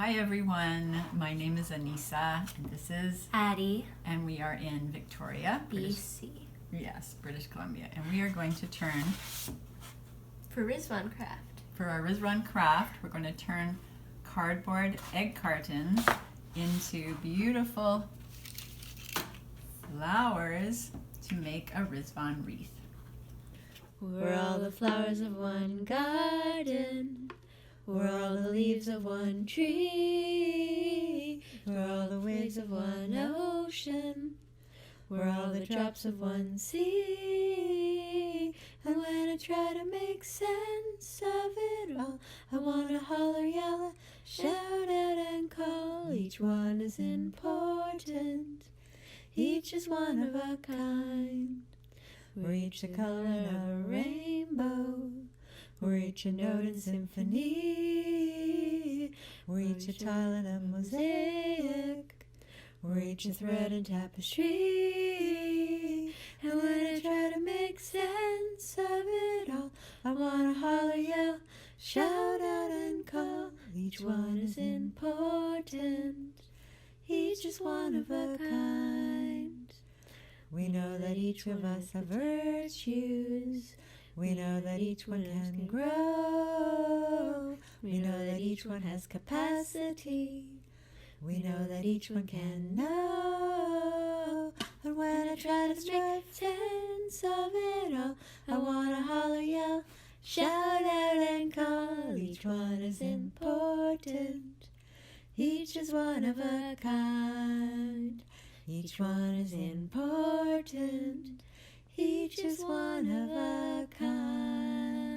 Hi everyone, my name is Anissa and this is Addie, and we are in Victoria, BC. British Columbia, and we are going to turn For Ridvan Craft. for our Ridvan craft. We're going to turn cardboard egg cartons into beautiful flowers to make a Ridvan wreath. We're all the flowers of one garden. We're all the leaves of one tree. We're all the waves of one ocean. We're all the drops of one sea. And when I try to make sense of it all, I want to holler, yell, shout out and call. Each one is important. Each is one of a kind. We're each the color of a rainbow. We're each a note in symphony. We're each a tile in a mosaic. We're each a thread in tapestry. And when I try to make sense of it all, I want to holler, yell, shout out and call. Each one is important. Each is one of a kind. We know that each of us have virtues. We know that each one can grow. We know that each one has capacity. We know that each one can know. And when I try to make sense of it all, I want to holler, yell, shout out and call. Each one is important. Each is one of a kind. Each one is important. Each is one of a kind.